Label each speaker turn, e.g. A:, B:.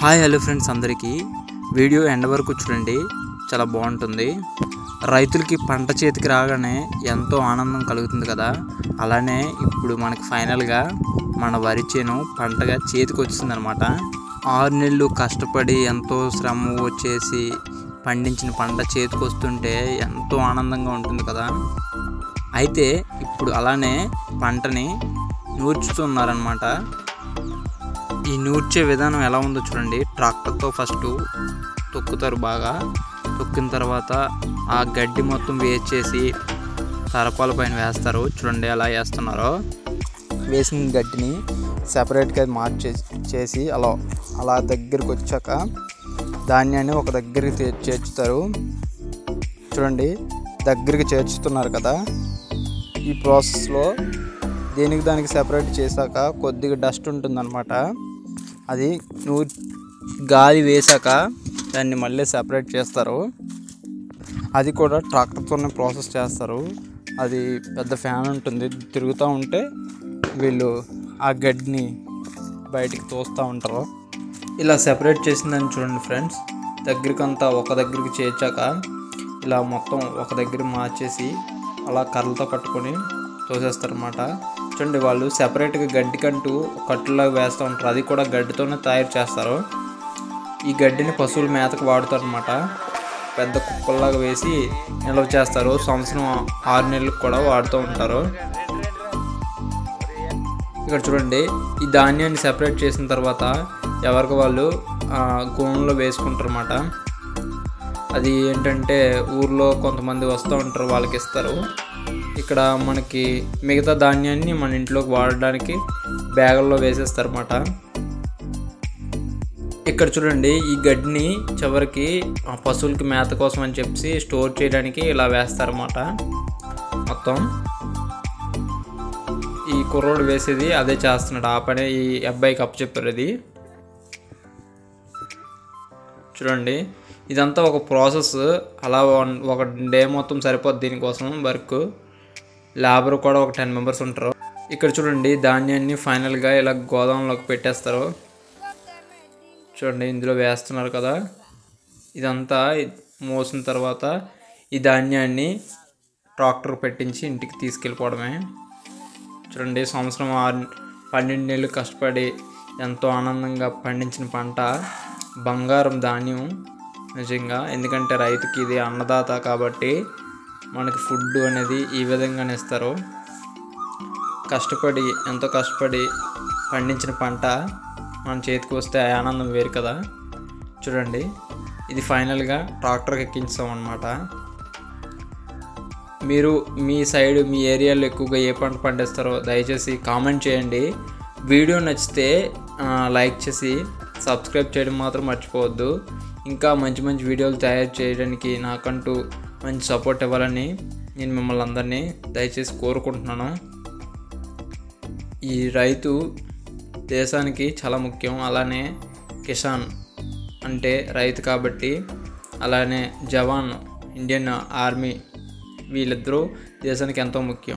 A: Hi hello friends, అందరికీ video end వరకు చూడండి, చాలా బాగుంటుంది. రైతులకి పంట చేతికి రాగానే ఎంతో ఆనందం కలుగుతుంది కదా. అలానే ఇప్పుడు మనకి ఫైనల్గా మన వరి చేను పంటగా చేతికి వచ్చిందనమాట. 6 నెలలు కష్టపడి ఎంతో శ్రమ వచ్చేసి పండించిన పంట చేతికి వస్తుంటే ఎంతో ఆనందంగా ఉంటుంది కదా. అయితే ఇప్పుడు అలానే పంటని నూర్చుతున్నారనమాట. ఈ నూర్చే విధానం ఎలా ఉందో చూడండి. ట్రాక్టర్తో ఫస్ట్ తొక్కుతారు, బాగా తొక్కిన తర్వాత ఆ గడ్డి మొత్తం వేసేసి తరపాల పైన వేస్తారు. చూడండి ఎలా వేస్తున్నారో. వేసిన గడ్డిని సెపరేట్గా మార్చేసి అలా దగ్గరికి వచ్చాక ధాన్యాన్ని ఒక దగ్గరికి చేర్చుతారు. చూడండి దగ్గరికి చేర్చుతున్నారు కదా. ఈ ప్రాసెస్లో దానికి సెపరేట్ చేశాక కొద్దిగా డస్ట్ ఉంటుందన్నమాట. అది గాలి వేసాక దాన్ని మళ్ళీ సెపరేట్ చేస్తారు. అది కూడా ట్రాక్టర్తోనే ప్రాసెస్ చేస్తారు. అది పెద్ద ఫ్యాన్ ఉంటుంది, తిరుగుతూ ఉంటే వీళ్ళు ఆ గడ్డిని బయటికి తోస్తూ ఉంటారు. ఇలా సెపరేట్ చేసిందని చూడండి ఫ్రెండ్స్. దగ్గరికంతా ఒక దగ్గరికి చేర్చాక ఇలా మొత్తం ఒక దగ్గర మార్చేసి అలా కర్రలతో పట్టుకొని తోసేస్తారన్నమాట. చూడండి వాళ్ళు సెపరేట్గా గడ్డికంటూ కట్టులాగా వేస్తూ ఉంటారు. అది కూడా గడ్డితోనే తయారు చేస్తారు. ఈ గడ్డిని పశువుల మేతకు వాడుతారు అనమాట. పెద్ద కుక్కల్లాగా వేసి నిల్వ చేస్తారు. సంవత్సరం 6 నెలలకు కూడా వాడుతూ ఉంటారు. ఇక్కడ చూడండి ఈ ధాన్యాన్ని సెపరేట్ చేసిన తర్వాత ఎవరికి వాళ్ళు గోనులో వేసుకుంటారు అన్నమాట. అది ఏంటంటే ఊర్లో కొంతమంది వస్తూ ఉంటారు, వాళ్ళకి ఇస్తారు. ఇక్కడ మనకి మిగతా ధాన్యాన్ని మన ఇంట్లోకి వాడడానికి బ్యాగుల్లో వేసేస్తారన్నమాట. ఇక్కడ చూడండి ఈ గడ్డిని చివరికి పశువులకి మేత కోసం అని చెప్పి స్టోర్ చేయడానికి ఇలా వేస్తారన్నమాట. మొత్తం ఈ కుర్రోడు వేసేది అదే చేస్తున్నాడు. ఆ పనే ఈ అబ్బాయికి అప్పచెప్పారు. ఇది చూడండి ఇదంతా ఒక ప్రాసెస్. అలా ఒక డే మొత్తం సరిపోద్ది దీనికోసం వర్క్. లేబర్ కూడా ఒక 10 మెంబర్స్ ఉంటారు. ఇక్కడ చూడండి ధాన్యాన్ని ఫైనల్గా ఇలా గోదాంలోకి పెట్టేస్తారు. చూడండి ఇందులో వేస్తున్నారు కదా. ఇదంతా మోసిన తర్వాత ఈ ధాన్యాన్ని ట్రాక్టర్ పెట్టించి ఇంటికి తీసుకెళ్ళిపోవడమే. చూడండి సంవత్సరం 12 నెలలు కష్టపడి ఎంతో ఆనందంగా పండించిన పంట బంగారం ధాన్యం నిజంగా. ఎందుకంటే రైతుకి ఇది అన్నదాత కాబట్టి మనకి ఫుడ్ అనేది ఈ విధంగానే ఇస్తారు. ఎంతో కష్టపడి పండించిన పంట మన చేతికి వస్తే ఆ ఆనందం వేరు కదా. చూడండి ఇది ఫైనల్గా ట్రాక్టర్కి ఎక్కించాం అన్నమాట. మీరు మీ సైడ్ మీ ఏరియాలో ఎక్కువగా ఏ పంట పండిస్తారో దయచేసి కామెంట్ చేయండి. వీడియో నచ్చితే లైక్ చేసి సబ్స్క్రైబ్ చేయడం మాత్రం మర్చిపోవద్దు. ఇంకా మంచి మంచి వీడియోలు తయారు చేయడానికి నాకంటూ మంచి సపోర్ట్ ఇవ్వాలని నేను మిమ్మల్ని అందరినీ దయచేసి కోరుకుంటున్నాను. ఈ రైతు దేశానికి చాలా ముఖ్యం. అలానే కిసాన్ అంటే రైతు కాబట్టి, అలానే జవాన్ ఇండియన్ ఆర్మీ వీళ్ళిద్దరూ దేశానికి ఎంతో ముఖ్యం.